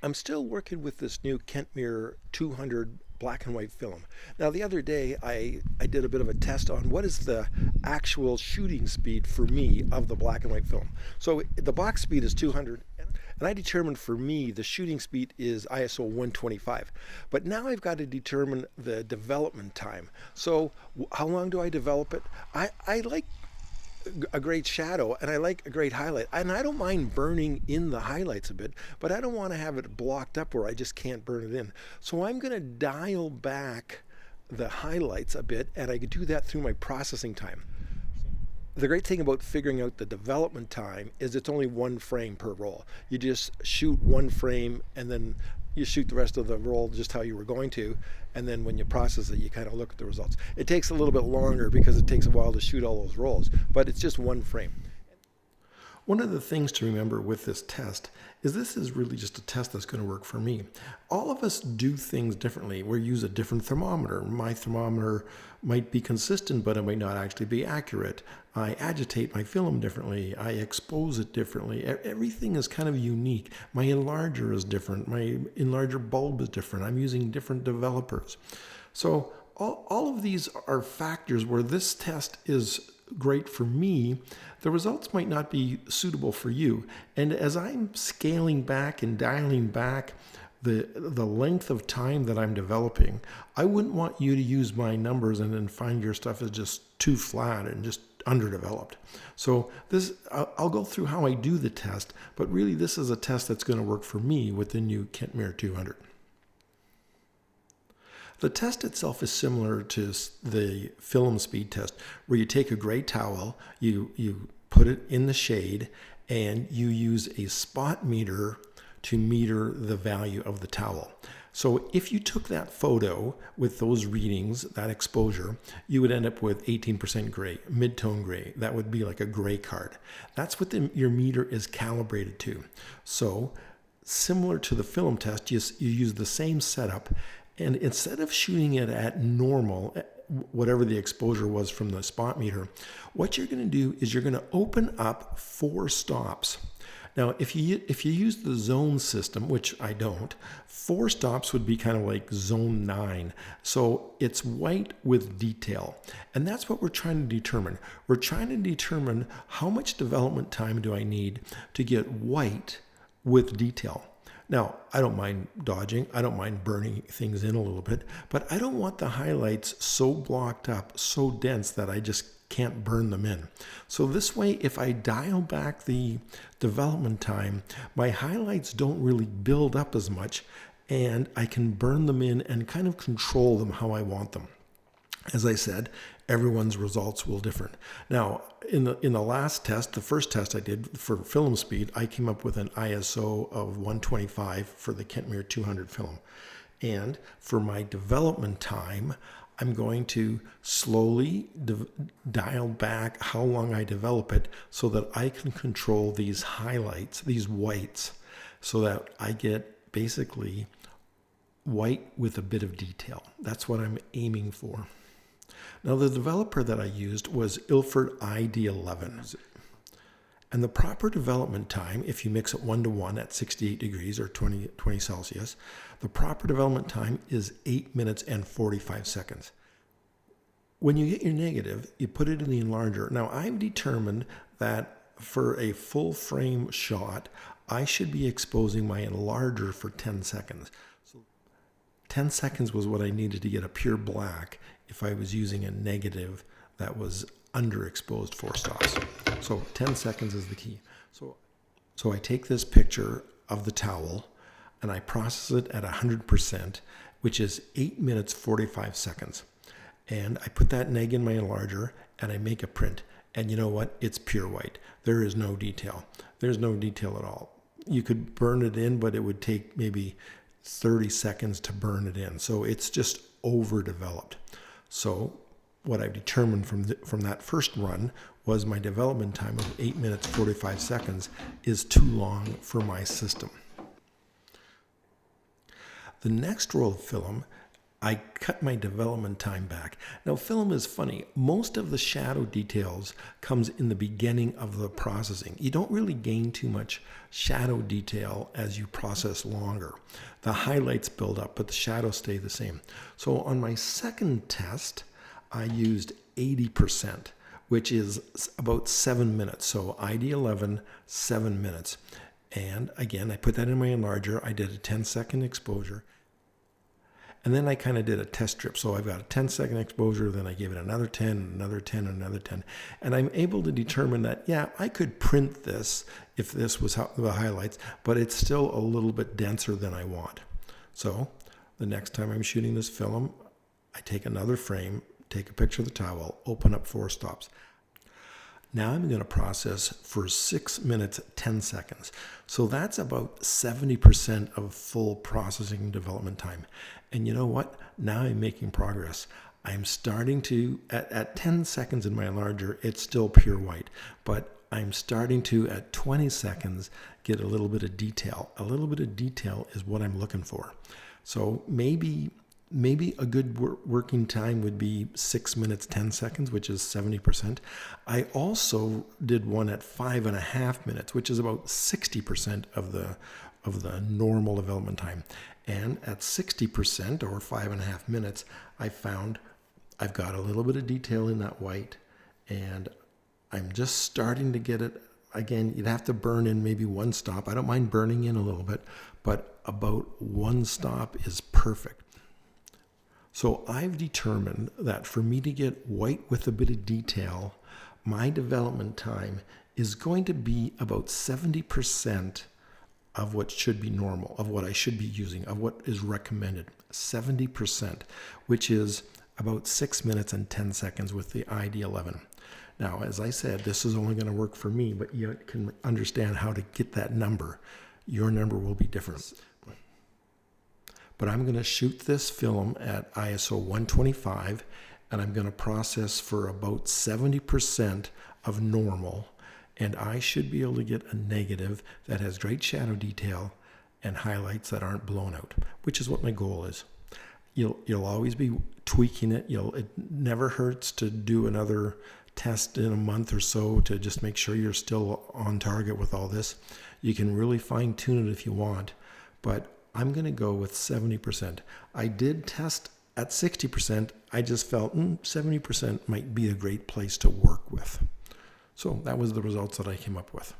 I'm still working with this new Kentmere 200 black and white film. Now, the other day I did a bit of a test on what is the actual shooting speed for me of the black and white film. So the box speed is 200, and I determined for me the shooting speed is ISO 125. But now I've got to determine the development time. So how long do I develop it? I like a great shadow and I like a great highlight, and I don't mind burning in the highlights a bit, but I don't want to have it blocked up where I just can't burn it in. So I'm going to dial back the highlights a bit, and I can do that through my processing time. The great thing about figuring out the development time is it's only one frame per roll. You just shoot one frame and then you shoot the rest of the roll just how you were going to, and then when you process it, you kind of look at the results. It takes a little bit longer because it takes a while to shoot all those rolls, but it's just one frame. One of the things to remember with this test is this is really just a test that's going to work for me. All of us do things differently. We use a different thermometer. My thermometer might be consistent, but it might not actually be accurate. I agitate my film differently. I expose it differently. Everything is kind of unique. My enlarger is different. My enlarger bulb is different. I'm using different developers. So all of these are factors where this test is great for me. The results might not be suitable for you. And as I'm scaling back and dialing back the length of time that I'm developing, I wouldn't want you to use my numbers and then find your stuff is just too flat and just underdeveloped. So I'll go through how I do the test, but really this is a test that's going to work for me with the new Kentmere 200. The test itself is similar to the film speed test, where you take a gray towel, you put it in the shade, and you use a spot meter to meter the value of the towel. So if you took that photo with those readings, that exposure, you would end up with 18% gray, mid-tone gray. That would be like a gray card. That's what your meter is calibrated to. So similar to the film test, you use the same setup, and instead of shooting it at normal, whatever the exposure was from the spot meter, what you're going to do is you're going to open up 4 stops. Now, if you use the zone system, which I don't, 4 stops would be kind of like zone 9. So it's white with detail. And that's what we're trying to determine. We're trying to determine how much development time do I need to get white with detail. Now, I don't mind dodging. I don't mind burning things in a little bit, but I don't want the highlights so blocked up, so dense that I just can't burn them in. So this way, if I dial back the development time, my highlights don't really build up as much, and I can burn them in and kind of control them how I want them. As I said, everyone's results will differ. Now, in the last test, the first test I did for film speed, I came up with an ISO of 125 for the Kentmere 200 film. And for my development time, I'm going to slowly dial back how long I develop it so that I can control these highlights, these whites, so that I get basically white with a bit of detail. That's what I'm aiming for. Now, the developer that I used was Ilford ID-11. And the proper development time, if you mix it 1:1 at 68 degrees or 20 Celsius, the proper development time is 8 minutes and 45 seconds. When you get your negative, you put it in the enlarger. Now, I've determined that for a full frame shot, I should be exposing my enlarger for 10 seconds. So 10 seconds was what I needed to get a pure black if I was using a negative that was underexposed 4 stops. So 10 seconds is the key. So I take this picture of the towel and I process it at 100%, which is 8 minutes 45 seconds. And I put that neg in my enlarger and I make a print. And you know what? It's pure white. There is no detail. There's no detail at all. You could burn it in, but it would take maybe 30 seconds to burn it in. So it's just overdeveloped. So what I've determined from that first run was my development time of 8 minutes 45 seconds is too long for my system. The next roll of film, I cut my development time back. Now, film is funny. Most of the shadow details comes in the beginning of the processing. You don't really gain too much shadow detail as you process longer. The highlights build up, but the shadows stay the same. So on my second test, I used 80%, which is about 7 minutes. So ID-11, 7 minutes. And again, I put that in my enlarger. I did a 10-second exposure. And then I kind of did a test strip. So I've got a 10-second exposure, then I gave it another 10, another 10, another 10. And I'm able to determine that, yeah, I could print this if this was the highlights, but it's still a little bit denser than I want. So the next time I'm shooting this film, I take another frame, take a picture of the towel, open up 4 stops. Now I'm going to process for 6 minutes, 10 seconds. So that's about 70% of full processing development time. And you know what? Now I'm making progress. I'm starting to, at 10 seconds in my enlarger, it's still pure white. But I'm starting to, at 20 seconds, get a little bit of detail. A little bit of detail is what I'm looking for. So maybe a good working time would be 6 minutes, 10 seconds, which is 70%. I also did one at 5.5 minutes, which is about 60% of the normal development time. And at 60% or 5.5 minutes, I found I've got a little bit of detail in that white, and I'm just starting to get it. Again, you'd have to burn in maybe 1 stop. I don't mind burning in a little bit, but about 1 stop is perfect. So I've determined that for me to get white with a bit of detail, my development time is going to be about 70% of what should be normal, of what I should be using, of what is recommended. 70%, which is about 6 minutes and 10 seconds with the ID-11. Now, as I said, this is only going to work for me, but you can understand how to get that number. Your number will be different. But I'm going to shoot this film at ISO 125, and I'm going to process for about 70% of normal, and I should be able to get a negative that has great shadow detail and highlights that aren't blown out, which is what my goal is. You'll always be tweaking it. It never hurts to do another test in a month or so to just make sure you're still on target with all this. You can really fine tune it if you want, but I'm going to go with 70%. I did test at 60%. I just felt 70% might be a great place to work with. So that was the results that I came up with.